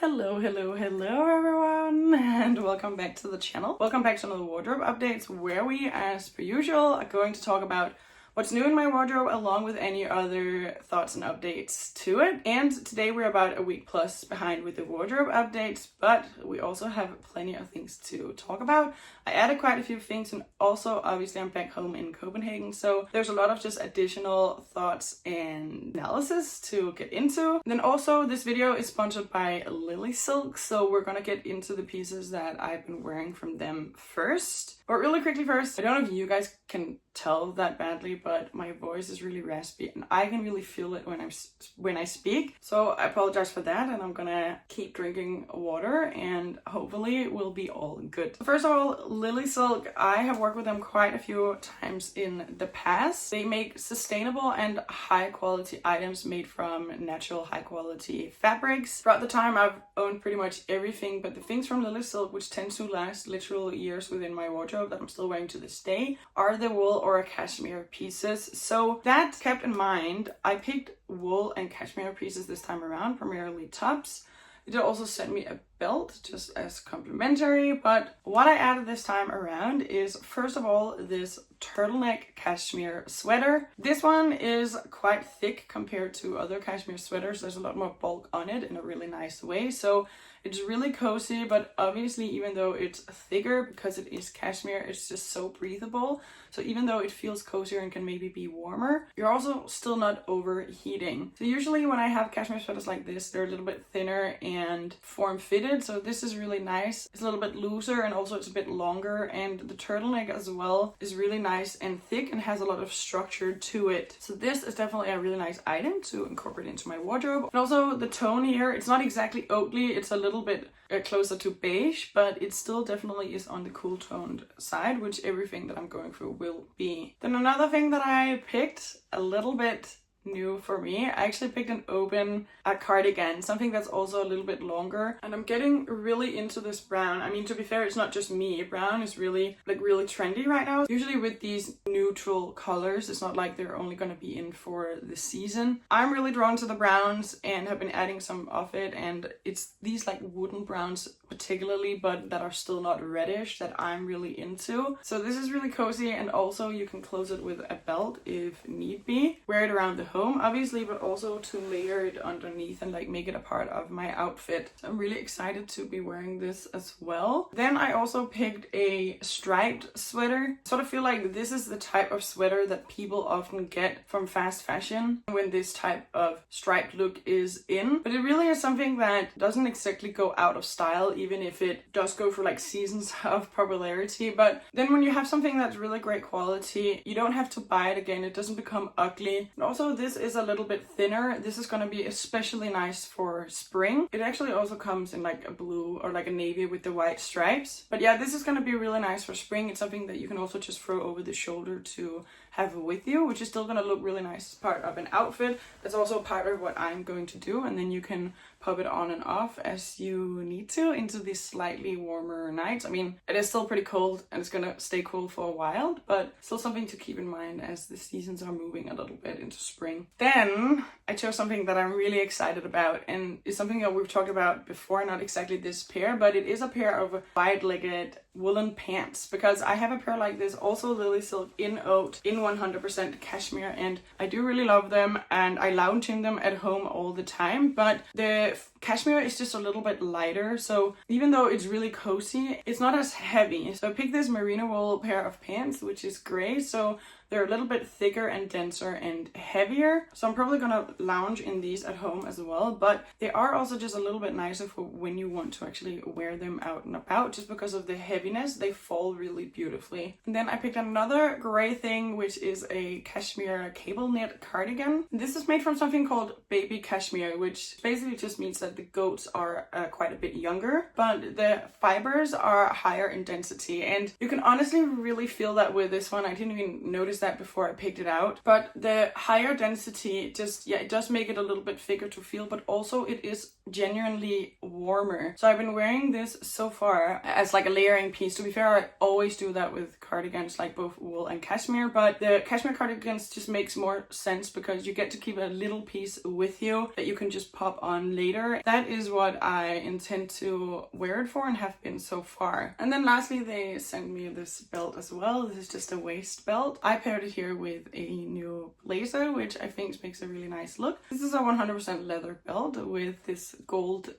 Hello everyone, and welcome back to the channel. Welcome back to another wardrobe updates where we, as per usual, are going to talk about what's new in my wardrobe along with any other thoughts and updates to it. And today we're about a week plus behind with the wardrobe updates, but we also have plenty of things to talk about. I added quite a few things, and also obviously I'm back home in Copenhagen, so there's a lot of just additional thoughts and analysis to get into. And then also this video is sponsored by LilySilk, so we're gonna get into the pieces that I've been wearing from them first. But really quickly first, I don't know if you guys can tell that badly, but my voice is really raspy and I can really feel it when I speak. So I apologize for that, and I'm gonna keep drinking water and hopefully it will be all good. First of all, LilySilk, I have worked with them quite a few times in the past. They make sustainable and high quality items made from natural high quality fabrics. Throughout the time I've owned pretty much everything, but the things from LilySilk, which tend to last literal years within my wardrobe that I'm still wearing to this day, are the wool or cashmere pieces. So that kept in mind, I picked wool and cashmere pieces this time around, primarily tops. They did also send me a belt just as complimentary, but what I added this time around is, first of all, this turtleneck cashmere sweater. This one is quite thick compared to other cashmere sweaters. There's a lot more bulk on it in a really nice way, so it's really cozy, but obviously even though it's thicker, because it is cashmere, it's just so breathable. So even though it feels cozier and can maybe be warmer, you're also still not overheating. So usually when I have cashmere sweaters like this, they're a little bit thinner and form-fitted. So this is really nice. It's a little bit looser and also it's a bit longer. And the turtleneck as well is really nice and thick and has a lot of structure to it. So this is definitely a really nice item to incorporate into my wardrobe. And also the tone here, it's not exactly oatly, it's a little bit closer to beige, but it still definitely is on the cool toned side, which everything that I'm going through will be. Then another thing that I picked, a little bit new for me, I actually picked a cardigan, something that's also a little bit longer, and I'm getting really into this brown. I mean, to be fair, it's not just me. Brown is really trendy right now. Usually with these neutral colors, it's not like they're only going to be in for the season. I'm really drawn to the browns and have been adding some of it, and it's these like wooden browns particularly, but that are still not reddish, that I'm really into. So this is really cozy, and also you can close it with a belt if need be. Wear it around the home obviously, but also to layer it underneath and like make it a part of my outfit. So I'm really excited to be wearing this as well. Then I also picked a striped sweater. I sort of feel like this is the type of sweater that people often get from fast fashion when this type of striped look is in, but it really is something that doesn't exactly go out of style, even if it does go for like seasons of popularity. But then when you have something that's really great quality, you don't have to buy it again. It doesn't become ugly. And also this is a little bit thinner. This is going to be especially nice for spring. It actually also comes in like a blue or like a navy with the white stripes. But yeah, this is going to be really nice for spring. It's something that you can also just throw over the shoulder to have with you, which is still going to look really nice as part of an outfit. That's also part of what I'm going to do, and then you can pop it on and off as you need to into these slightly warmer nights. I mean, it is still pretty cold and it's gonna stay cool for a while, but still something to keep in mind as the seasons are moving a little bit into spring. Then I chose something that I'm really excited about, and it's something that we've talked about before, not exactly this pair, but it is a pair of wide-legged woolen pants, because I have a pair like this, also LilySilk in oat, in 100% cashmere, and I do really love them, and I lounge in them at home all the time, but the cashmere is just a little bit lighter, so even though it's really cozy, it's not as heavy. So I picked this merino wool pair of pants, which is gray, so they're a little bit thicker and denser and heavier. So I'm probably gonna lounge in these at home as well, but they are also just a little bit nicer for when you want to actually wear them out and about, just because of the heaviness. They fall really beautifully. And then I picked another gray thing, which is a cashmere cable knit cardigan. This is made from something called baby cashmere, which basically just means that the goats are quite a bit younger, but the fibers are higher in density, and you can honestly really feel that with this one. I didn't even notice that before I picked it out, but the higher density just, yeah, it does make it a little bit thicker to feel, but also it is genuinely warmer. So I've been wearing this so far as like a layering piece. To be fair, I always do that with cardigans, like both wool and cashmere, but the cashmere cardigans just makes more sense because you get to keep a little piece with you that you can just pop on later. That is what I intend to wear it for and have been so far. And then lastly, they sent me this belt as well. This is just a waist belt. I paired it here with a new blazer, which I think makes a really nice look. This is a 100% leather belt with this gold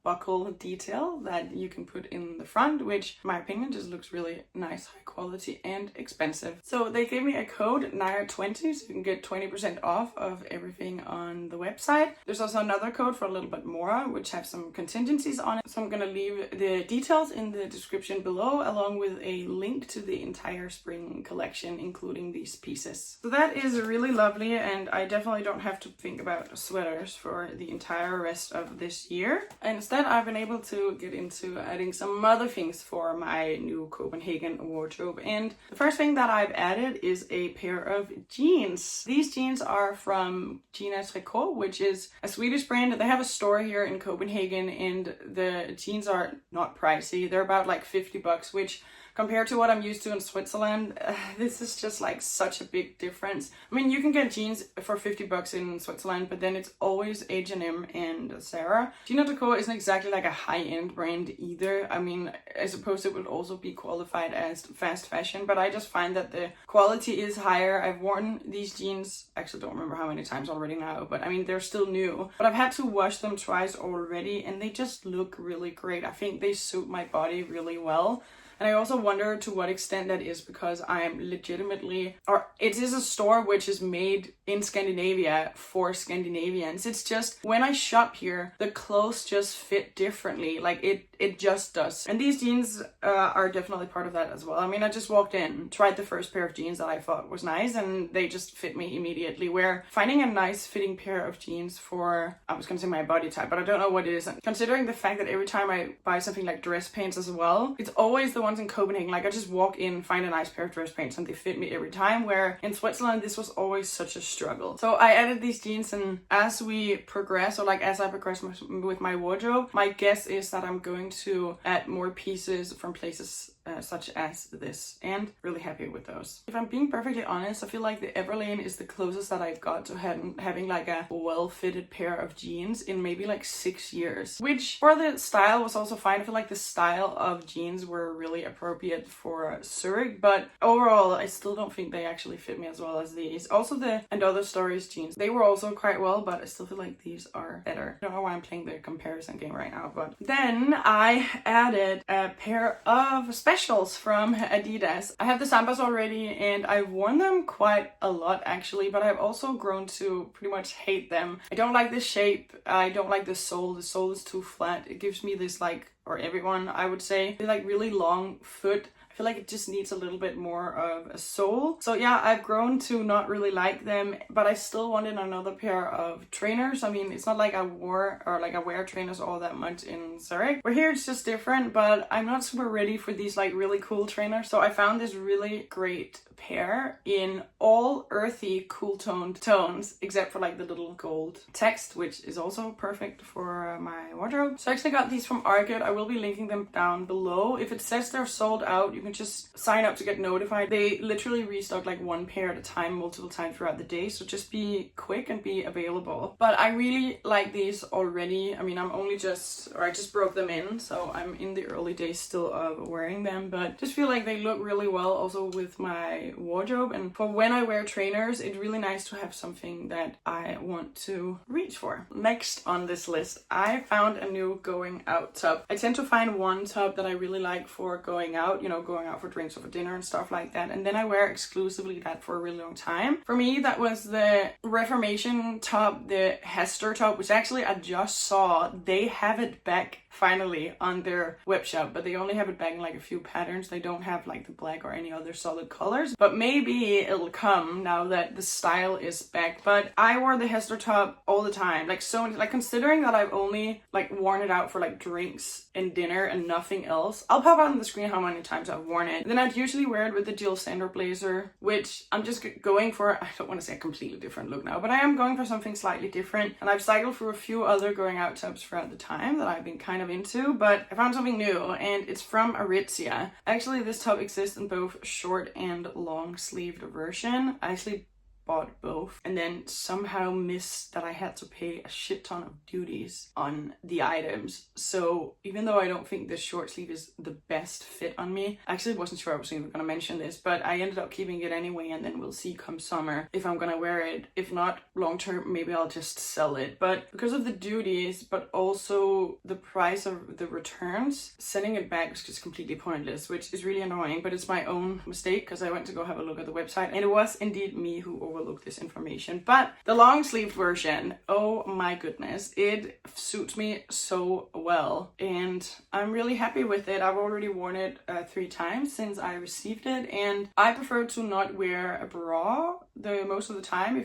buckle detail that you can put in the front, which in my opinion just looks really nice, high quality and expensive. So they gave me a code Naja20 so you can get 20% off of everything on the website. There's also another code for a little bit more, which have some contingencies on it. So I'm gonna leave the details in the description below, along with a link to the entire spring collection, including these pieces. So that is really lovely, and I definitely don't have to think about sweaters for the entire rest of this year. And instead, I've been able to get into adding some other things for my new Copenhagen wardrobe. And the first thing that I've added is a pair of jeans. These jeans are from Gina Tricot, which is a Swedish brand. They have a store here in Copenhagen, and the jeans are not pricey. They're about like $50, which compared to what I'm used to in Switzerland, this is just like such a big difference. I mean, you can get jeans for $50 in Switzerland, but then it's always H&M and Zara. Gina Tricot isn't exactly like a high-end brand either. I mean, I suppose it would also be qualified as fast fashion, but I just find that the quality is higher. I've worn these jeans, actually don't remember how many times already now, but I mean, they're still new. But I've had to wash them twice already, and they just look really great. I think they suit my body really well. And I also wonder to what extent that is because I'm legitimately, or it is a store which is made in Scandinavia for Scandinavians. It's just, when I shop here, the clothes just fit differently. Like it just does. And these jeans are definitely part of that as well. I mean, I just walked in, tried the first pair of jeans that I thought was nice, and they just fit me immediately. Where finding a nice fitting pair of jeans for, I was gonna say my body type, but I don't know what it is. And considering the fact that every time I buy something like dress pants as well, it's always the ones in Copenhagen. Like I just walk in, find a nice pair of dress pants and they fit me every time, where in Switzerland this was always such a struggle. So I added these jeans, and as we progress, or like as I progress with my wardrobe, my guess is that I'm going to add more pieces from places such as this, and really happy with those. If I'm being perfectly honest, I feel like the Everlane is the closest that I've got to having like a well-fitted pair of jeans in maybe like 6 years, which for the style was also fine. I feel like the style of jeans were really appropriate for Zurich, but overall I still don't think they actually fit me as well as these. Also the And Other Stories jeans, they were also quite well, but I still feel like these are better. I don't know why I'm playing the comparison game right now, but then I added a pair of specials from Adidas. I have the Sambas already, and I've worn them quite a lot actually, but I've also grown to pretty much hate them. I don't like the shape, I don't like the sole. The sole is too flat. It gives me this like, or everyone I would say, like really long foot. I feel like it just needs a little bit more of a sole. So yeah, I've grown to not really like them, but I still wanted another pair of trainers. I mean, it's not like I wear trainers all that much in Zurich. Where here it's just different, but I'm not super ready for these like really cool trainers. So I found this really great pair in all earthy cool toned tones, except for like the little gold text, which is also perfect for my wardrobe. So I actually got these from Argit. I will be linking them down below. If it says they're sold out, you can just sign up to get notified. They literally restock like one pair at a time, multiple times throughout the day, so just be quick and be available. But I really like these already. I mean, I just broke them in, so I'm in the early days still of wearing them, but just feel like they look really well also with my wardrobe. And for when I wear trainers, it's really nice to have something that I want to reach for. Next on this list, I found a new going out top. I tend to find one top that I really like for going out, going out for drinks or for dinner and stuff like that, and then I wear exclusively that for a really long time. For me, that was the Reformation top, the Hester top, which actually I just saw they have it back finally on their web shop, but they only have it back in like a few patterns. They don't have like the black or any other solid colors, but maybe it'll come now that the style is back. But I wore the Hester top all the time, like so, like considering that I've only like worn it out for like drinks and dinner and nothing else. I'll pop out on the screen how many times I've worn it. And then I'd usually wear it with the Jill Sander blazer, which I'm just going for, I don't want to say a completely different look now, but I am going for something slightly different. And I've cycled through a few other going out tops throughout the time that I've been kind kind of into, but I found something new, and it's from Aritzia. Actually, this top exists in both short and long sleeved version. I actually bought both and then somehow missed that I had to pay a shit ton of duties on the items. So even though I don't think this short sleeve is the best fit on me, I actually wasn't sure I was even gonna mention this, but I ended up keeping it anyway, and then we'll see come summer if I'm gonna wear it. If not long term, maybe I'll just sell it. But because of the duties, but also the price of the returns, sending it back was just completely pointless, which is really annoying, but it's my own mistake because I went to go have a look at the website and it was indeed me who overlooked this information. But the long sleeve version, oh my goodness, it suits me so well and I'm really happy with it. I've already worn it 3 times since I received it, and I prefer to not wear a bra the most of the time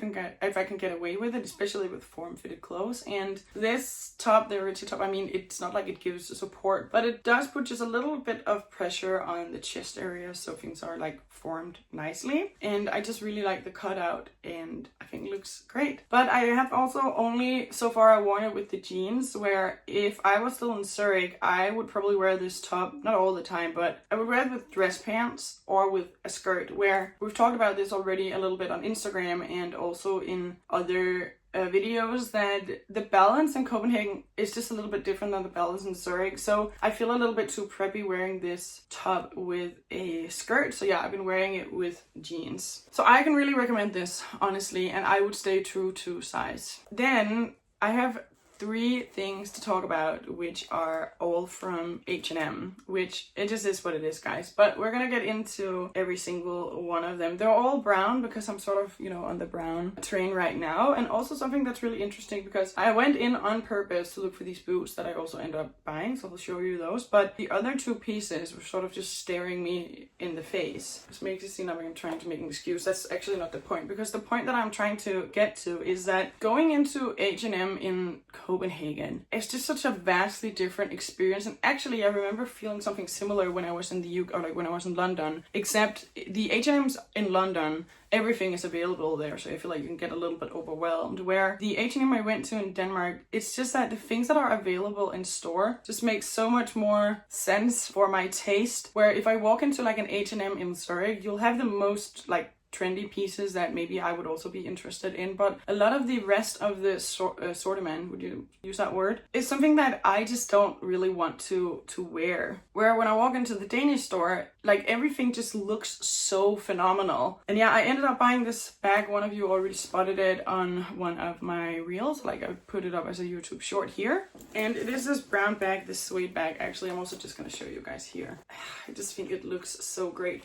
if I can get away with it, especially with form-fitted clothes. And this top, the Aritzia top, I mean, it's not like it gives support, but it does put just a little bit of pressure on the chest area, so things are like formed nicely, and I just really like the cutout and I think it looks great. But I have also only so far worn it with the jeans, where if I was still in Zurich, I would probably wear this top, not all the time, but I would wear it with dress pants or with a skirt, where we've talked about this already a little bit on Instagram and also in other videos, that the balance in Copenhagen is just a little bit different than the balance in Zurich. So I feel a little bit too preppy wearing this top with a skirt. So yeah, I've been wearing it with jeans. So I can really recommend this, honestly, and I would stay true to size. Then I have 3 things to talk about, which are all from H&M, which it just is what it is, guys. But we're gonna get into every single one of them. They're all brown because I'm sort of, you know, on the brown train right now. And also something that's really interesting, because I went in on purpose to look for these boots that I also ended up buying, so I'll show you those. But the other 2 pieces were sort of just staring me in the face. This makes it seem like I'm trying to make an excuse. That's actually not the point, because the point that I'm trying to get to is that going into H&M in Copenhagen, it's just such a vastly different experience. And actually I remember feeling something similar when I was in the UK, or like when I was in London, except the H&M's in London, everything is available there, so I feel like you can get a little bit overwhelmed. Where the H&M I went to in Denmark, it's just that the things that are available in store just make so much more sense for my taste. Where if I walk into like an H&M in Zurich, you'll have the most like trendy pieces that maybe I would also be interested in, but a lot of the rest of the assortment, would you use that word, is something that I just don't really want to wear. Where when I walk into the Danish store, like everything just looks so phenomenal. And yeah, I ended up buying this bag. One of you already spotted it on one of my reels, like I put it up as a YouTube short here. And it is this brown bag, this suede bag. Actually, I'm also just gonna show you guys here. I just think it looks so great.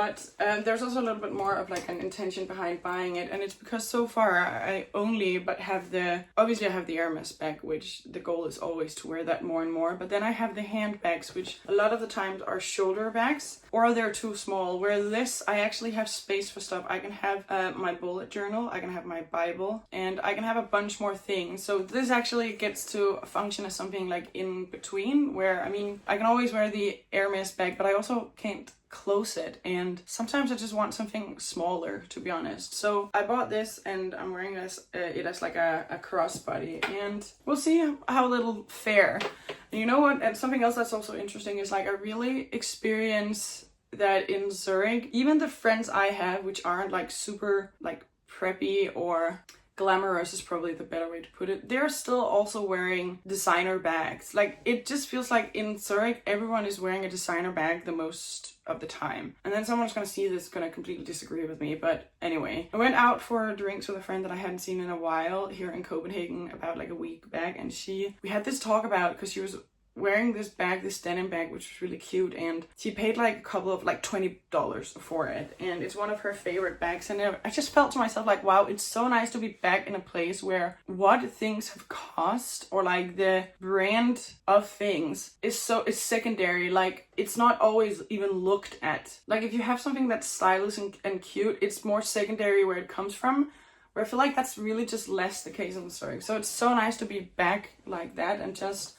But there's also a little bit more of like an intention behind buying it, and it's because so far I only have obviously I have the Hermes bag, which the goal is always to wear that more and more, but then I have the handbags, which a lot of the times are shoulder bags, or they're too small, where this, I actually have space for stuff. I can have my bullet journal, I can have my Bible, and I can have a bunch more things. So this actually gets to function as something like in between, where, I mean, I can always wear the Hermes bag, but I also can't close it, and sometimes I just want something smaller, to be honest. So I bought this and I'm wearing it as like a crossbody, and we'll see how it'll fare. And you know what, and something else that's also interesting is like I really experience that in Zurich. Even the friends I have, which aren't like super like preppy or glamorous is probably the better way to put it, they're still also wearing designer bags. Like it just feels like in Zurich everyone is wearing a designer bag the most of the time. And then someone's gonna see this, gonna completely disagree with me, but anyway. I went out for drinks with a friend that I hadn't seen in a while here in Copenhagen, about like a week back, and we had this talk about, because she was wearing this bag, this denim bag, which was really cute, and she paid like a couple of like $20 for it, and it's one of her favorite bags. And I just felt to myself like, wow, it's so nice to be back in a place where what things have cost, or like the brand of things is secondary. Like it's not always even looked at. Like if you have something that's stylish and cute, it's more secondary where it comes from, where I feel like that's really just less the case in the story. So it's so nice to be back like that and just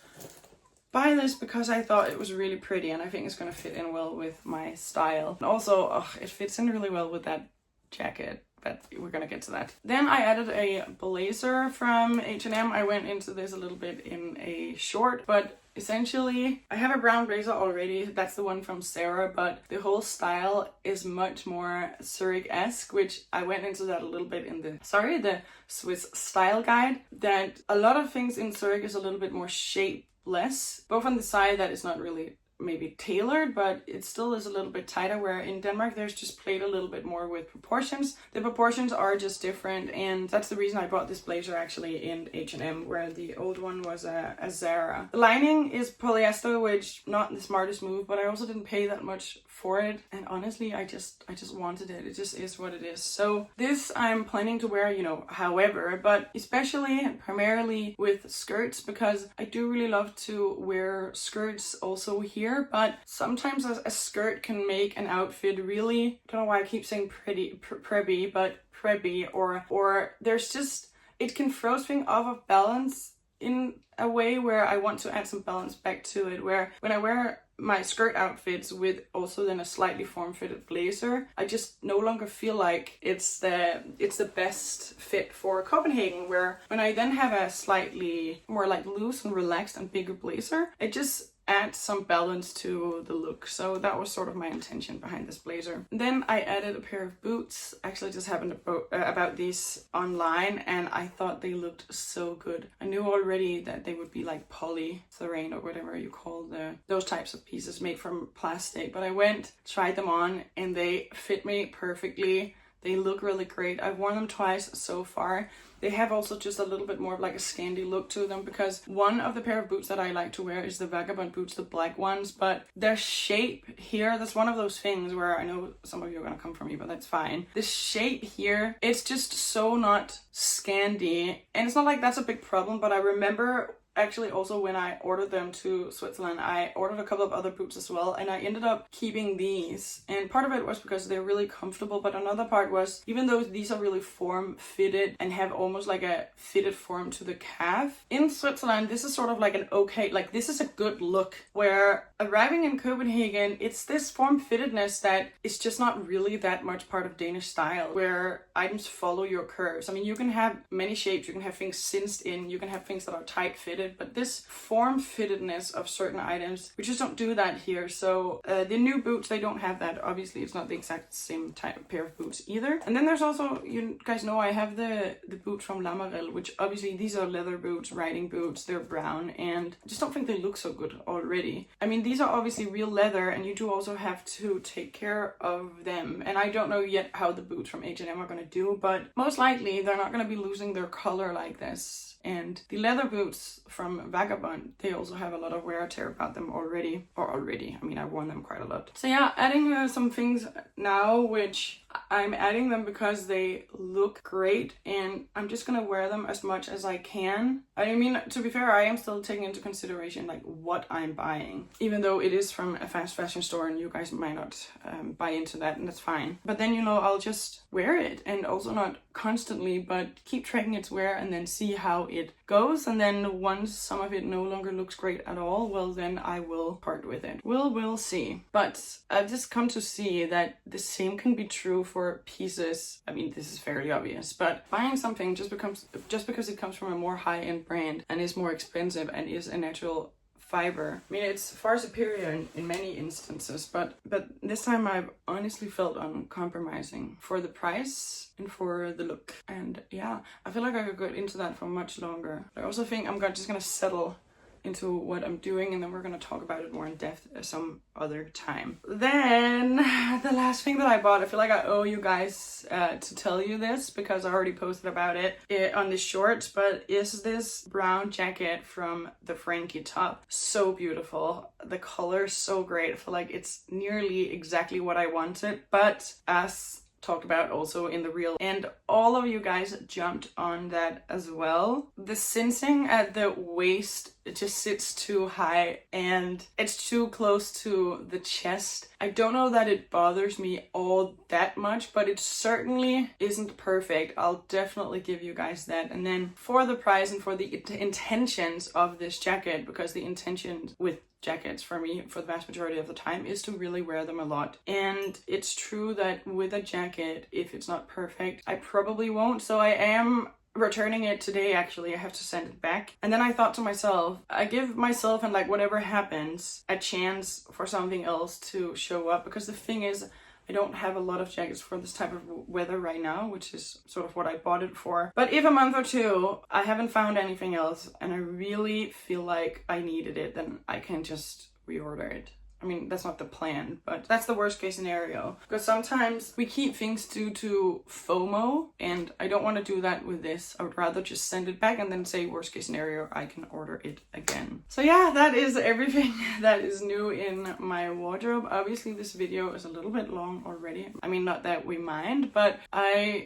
buy this because I thought it was really pretty, and I think it's gonna fit in well with my style. And also, it fits in really well with that jacket. that we're gonna get to that. Then I added a blazer from H&M. I went into this a little bit in a short, but essentially, I have a brown blazer already. That's the one from Sarah, but the whole style is much more Zurich-esque, which I went into that a little bit in the Swiss style guide, that a lot of things in Zurich is a little bit more shapeless, both on the side that is not really maybe tailored, but it still is a little bit tighter, where in Denmark there's just played a little bit more with proportions. The proportions are just different, and that's the reason I bought this blazer actually in H&M, where the old one was a Zara. The lining is polyester, which not the smartest move, but I also didn't pay that much for it, and honestly I just wanted it. It just is what it is. So this I'm planning to wear, you know, however, but especially and primarily with skirts, because I do really love to wear skirts also here, but sometimes a skirt can make an outfit really, I don't know why I keep saying preppy, but preppy, or there's just, it can throw things off of balance in a way where I want to add some balance back to it, where when I wear my skirt outfits with also then a slightly form-fitted blazer, I just no longer feel like it's the best fit for Copenhagen, where when I then have a slightly more like loose and relaxed and bigger blazer, it just add some balance to the look. So that was sort of my intention behind this blazer. Then I added a pair of boots. Actually just happened about these online, and I thought they looked so good. I knew already that they would be like polyurethane or whatever you call those types of pieces made from plastic, but I went, tried them on, and they fit me perfectly. They look really great. I've worn them twice so far. They have also just a little bit more of like a Scandi look to them, because one of the pair of boots that I like to wear is the Vagabond boots, the black ones, but their shape here, that's one of those things where I know some of you are gonna come for me, but that's fine. The shape here, it's just so not Scandi, and it's not like that's a big problem, but I remember actually also when I ordered them to Switzerland, I ordered a couple of other boots as well, and I ended up keeping these. And part of it was because they're really comfortable, but another part was, even though these are really form-fitted and have almost like a fitted form to the calf, in Switzerland this is sort of like an okay, like this is a good look, where arriving in Copenhagen, it's this form-fittedness that is just not really that much part of Danish style, where items follow your curves. I mean, you can have many shapes, you can have things cinched in, you can have things that are tight-fitted, but this form-fittedness of certain items, we just don't do that here. So the new boots, they don't have that. Obviously, it's not the exact same type of pair of boots either. And then there's also, you guys know, I have the boots from Lamarel, which obviously these are leather boots, riding boots. They're brown, and I just don't think they look so good already. I mean, these are obviously real leather, and you do also have to take care of them. And I don't know yet how the boots from H&M are going to do, but most likely they're not going to be losing their color like this. And the leather boots from Vagabond, they also have a lot of wear and tear about them already. I mean, I've worn them quite a lot. So yeah, adding some things now, which I'm adding them because they look great, and I'm just gonna wear them as much as I can. I mean, to be fair, I am still taking into consideration like what I'm buying, even though it is from a fast fashion store and you guys might not buy into that, and that's fine. But then, you know, I'll just wear it, and also not constantly, but keep tracking its wear and then see how it goes. And then once some of it no longer looks great at all, well, then I will part with it. We'll see. But I've just come to see that the same can be true for pieces. I mean, this is fairly obvious, but buying something just because it comes from a more high-end brand and is more expensive and is a natural fiber, I mean, it's far superior in many instances, but this time I've honestly felt uncompromising for the price and for the look. And yeah, I feel like I could go into that for much longer. I also think I'm just gonna settle into what I'm doing, and then we're gonna talk about it more in depth some other time. Then the last thing that I bought, I feel like I owe you guys to tell you this, because I already posted about it on the shorts, but is this brown jacket from the Frankie top. So beautiful. The color is so great. I feel like it's nearly exactly what I wanted, but as talked about also in the reel, and all of you guys jumped on that as well. The cincing at the waist it just sits too high and it's too close to the chest. I don't know that it bothers me all that much, but it certainly isn't perfect. I'll definitely give you guys that. And then for the price and for the intentions of this jacket, because the intention with jackets for me for the vast majority of the time is to really wear them a lot. And it's true that with a jacket, if it's not perfect, I probably won't. So I am returning it today. Actually, I have to send it back. And then I thought to myself, I give myself and like whatever happens a chance for something else to show up, because the thing is, I don't have a lot of jackets for this type of weather right now, which is sort of what I bought it for. But if a month or two I haven't found anything else and I really feel like I needed it, then I can just reorder it. I mean, that's not the plan, but that's the worst case scenario. Because sometimes we keep things due to FOMO, and I don't want to do that with this. I would rather just send it back and then say worst case scenario, I can order it again. So yeah, that is everything that is new in my wardrobe. Obviously, this video is a little bit long already. I mean, not that we mind, but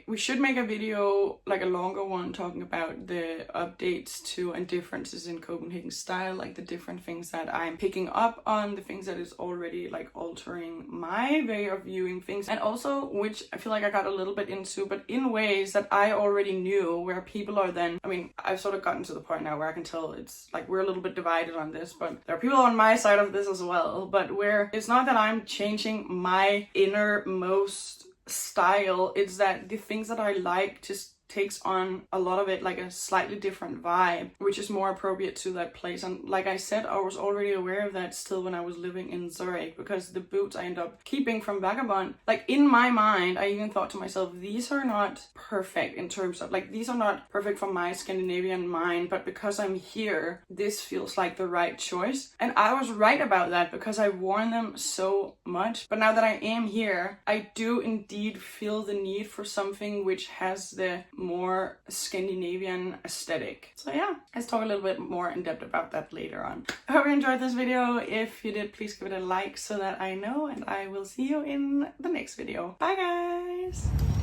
we should make a video, like a longer one, talking about the updates to and differences in Copenhagen style, like the different things that I'm picking up on, the things that is already like altering my way of viewing things, and also which I feel like I got a little bit into, but in ways that I already knew, where people are then, I mean, I've sort of gotten to the point now where I can tell it's like we're a little bit divided on this, but there are people on my side of this as well, but where it's not that I'm changing my innermost style, it's that the things that I like just takes on a lot of it like a slightly different vibe, which is more appropriate to that place. And like I said, I was already aware of that still when I was living in Zurich, because the boots I end up keeping from Vagabond, like in my mind, I even thought to myself, these are not perfect in terms of like, these are not perfect for my Scandinavian mind, but because I'm here, this feels like the right choice. And I was right about that, because I've worn them so much. But now that I am here, I do indeed feel the need for something which has the more Scandinavian aesthetic. So yeah, let's talk a little bit more in depth about that later on. I hope you enjoyed this video. If you did, please give it a like so that I know, and I will see you in the next video. Bye guys!